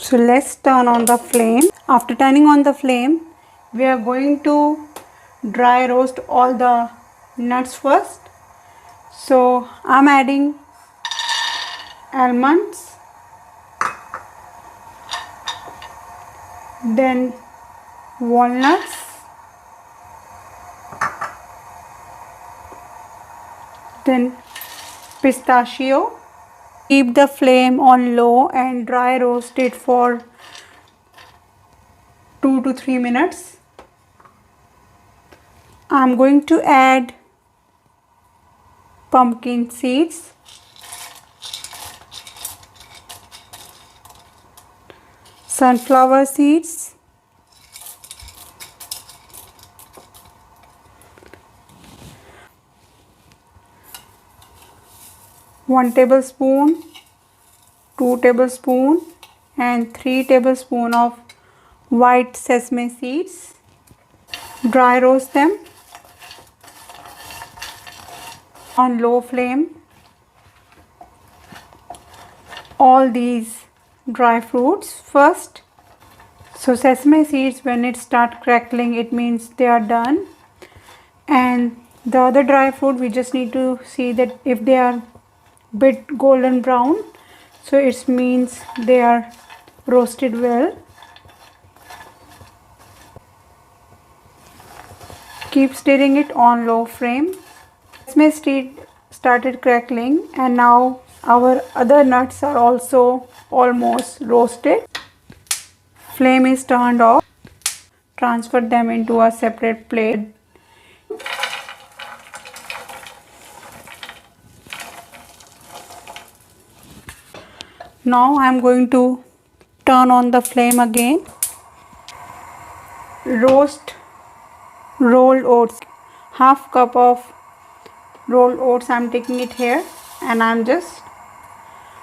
So let's turn on the flame. After turning on the flame, we are going to dry roast all the nuts first. So I'm adding almonds, then walnuts, then pistachio. Keep the flame on low and dry roast it for 2 to 3 minutes. I'm going to add pumpkin seeds, sunflower seeds, one tablespoon, 2 tablespoon and 3 tablespoon of white sesame seeds. Dry roast them on low flame. All these dry fruits first. So sesame seeds, when it start crackling, it means they are done. And the other dry fruit, we just need to see that if they are bit golden brown, so it means they are roasted well. Keep stirring it on low flame. Sesame seed started crackling, and now our other nuts are also almost roasted. Flame is turned off. Transfer them into a separate plate. Now I am going to turn on the flame again. Roast rolled oats. Half cup of rolled oats I am taking it here, and I am just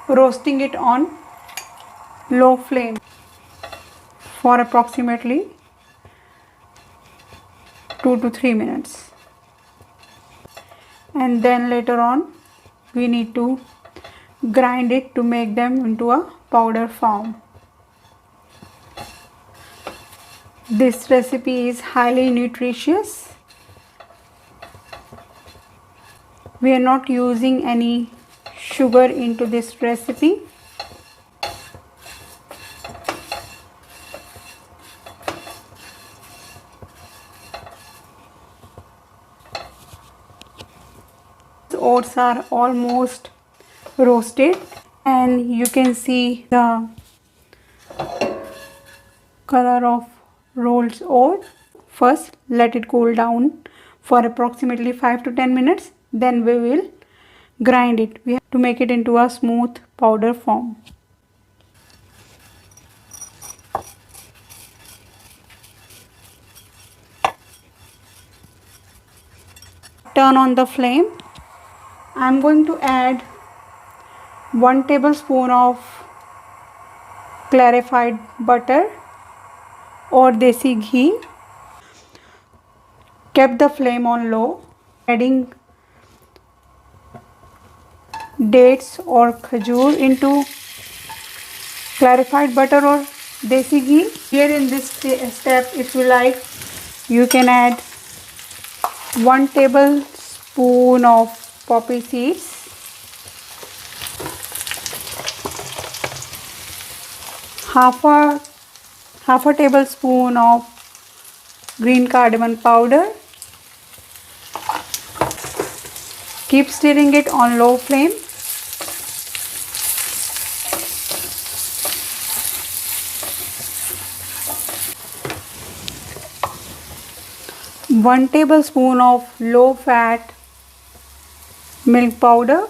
roasting it on low flame for approximately 2 to 3 minutes. And then later on we need to grind it to make them into a powder form. This recipe is highly nutritious. We are not using any sugar into this recipe. Oats are almost roasted, and you can see the color of rolled oats. First, let it cool down for approximately 5 to 10 minutes. Then we will grind it. We have to make it into a smooth powder form. Turn on the flame. I am going to add 1 tablespoon of clarified butter or desi ghee. Keep the flame on low. Adding dates or khajur into clarified butter or desi ghee. Here in this step, if you like, you can add 1 tablespoon of poppy seeds, half a tablespoon of green cardamom powder. Keep stirring it on low flame. One tablespoon of low fat milk powder,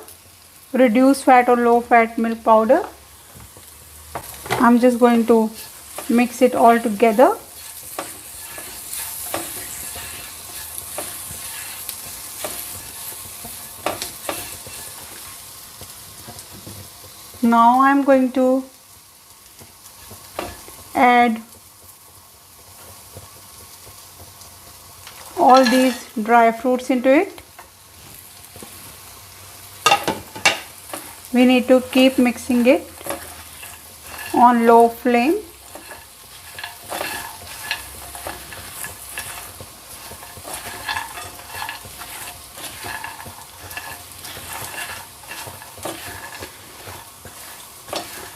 reduced fat or low fat milk powder. I'm just going to mix it all together. Now I'm going to add all these dry fruits into it. We need to keep mixing it on low flame.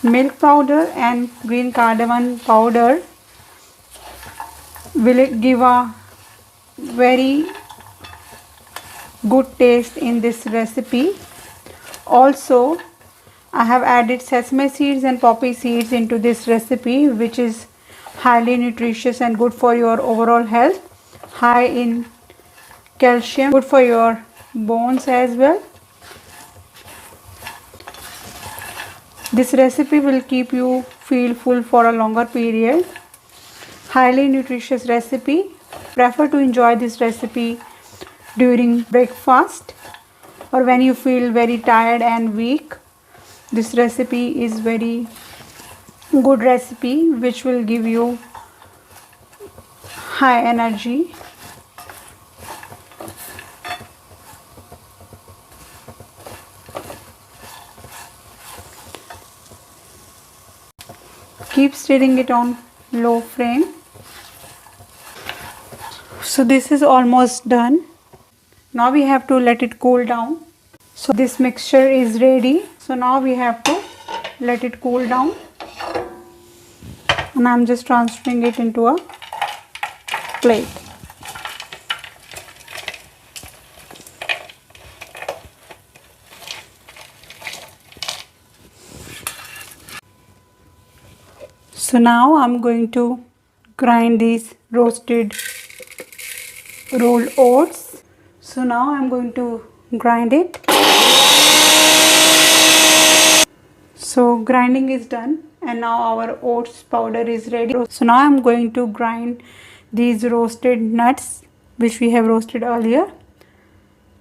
Milk powder and green cardamom powder will give a very good taste in this recipe. Also, I have added sesame seeds and poppy seeds into this recipe, which is highly nutritious and good for your overall health, high in calcium, good for your bones as well. This recipe will keep you feel full for a longer period. Highly nutritious recipe. Prefer to enjoy this recipe during breakfast or when you feel very tired and weak. This recipe is very good recipe which will give you high energy. Keep stirring it on low flame. So this is almost done. Now we have to let it cool down. So this mixture is ready. So now we have to let it cool down. And I'm just transferring it into a plate. So now I'm going to grind these roasted rolled oats. So now I'm going to grind it. So grinding is done and now our oats powder is ready. So now I'm going to grind these roasted nuts which we have roasted earlier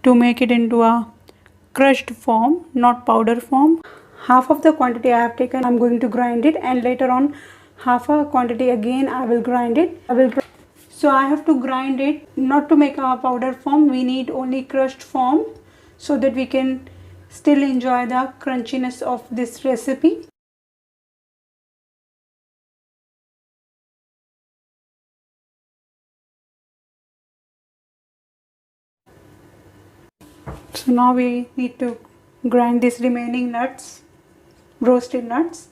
to make it into a crushed form, not powder form. Half of the quantity I have taken, I'm going to grind it, and later on half a quantity again I will grind it. So I have to grind it not to make a powder form. We need only crushed form so that we can still enjoy the crunchiness of this recipe. So now we need to grind this remaining nuts, roasted nuts.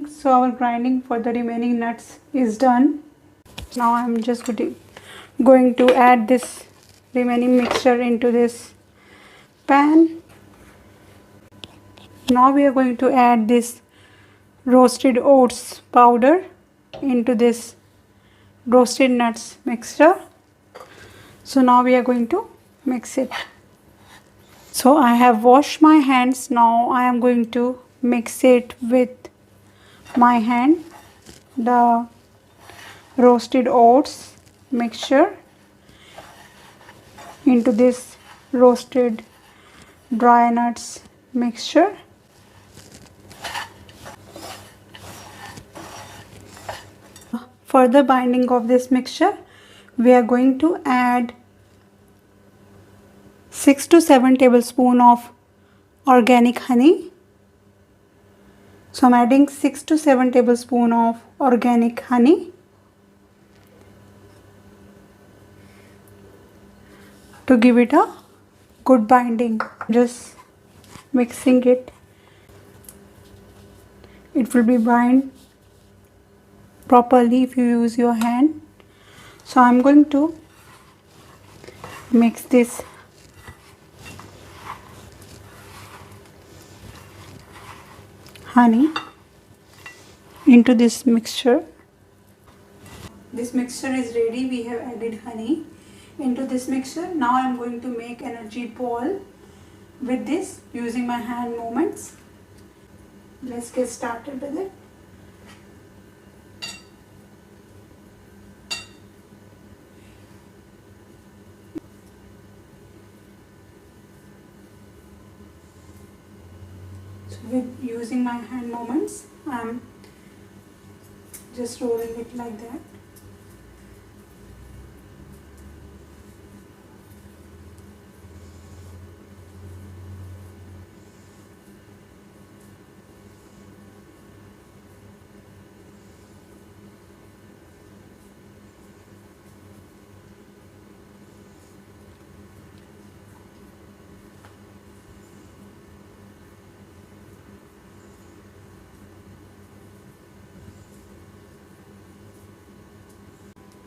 So our grinding for the remaining nuts is done. Now I'm just going to add this remaining mixture into this pan. Now we are going to add this roasted oats powder into this roasted nuts mixture. So now we are going to mix it. So I have washed my hands. Now I am going to mix it with my hand, the roasted oats mixture into this roasted dry nuts mixture. For the binding of this mixture, we are going to add 6 to 7 tablespoons of organic honey. So I'm adding 6 to 7 tablespoons of organic honey to give it a good binding. Just mixing it. It will be bind properly if you use your hand. So I'm going to mix this honey into this mixture. This mixture is ready. We have added honey into this mixture. Now I'm going to make energy ball with this using my hand movements. Let's get started with it. So with using my hand movements, I'm just rolling it like that.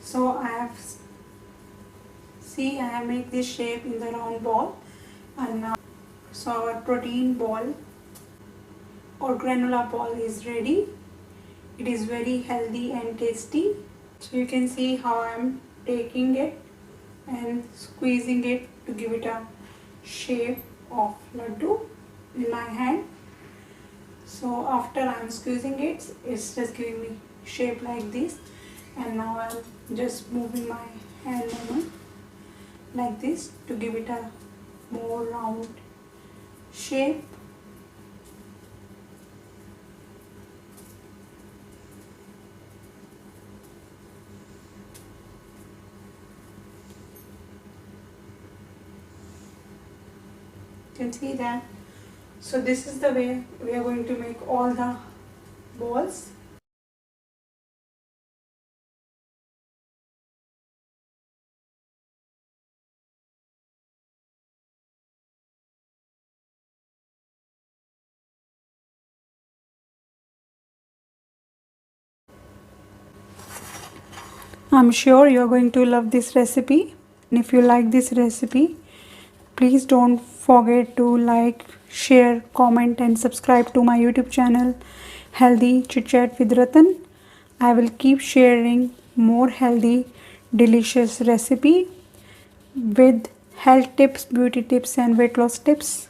So I have made this shape in the round ball, and now so our protein ball or granola ball is ready. It is very healthy and tasty. So you can see how I am taking it and squeezing it to give it a shape of laddu in my hand. So after I am squeezing it, it's just giving me shape like this, and now I'm just moving my hand movement like this to give it a more round shape. You can see that. So this is the way we are going to make all the balls. I'm sure you're going to love this recipe. And if you like this recipe, please don't forget to like, share, comment and subscribe to my YouTube channel Healthy Chit Chat with Ratan. I will keep sharing more healthy, delicious recipe with health tips, beauty tips and weight loss tips.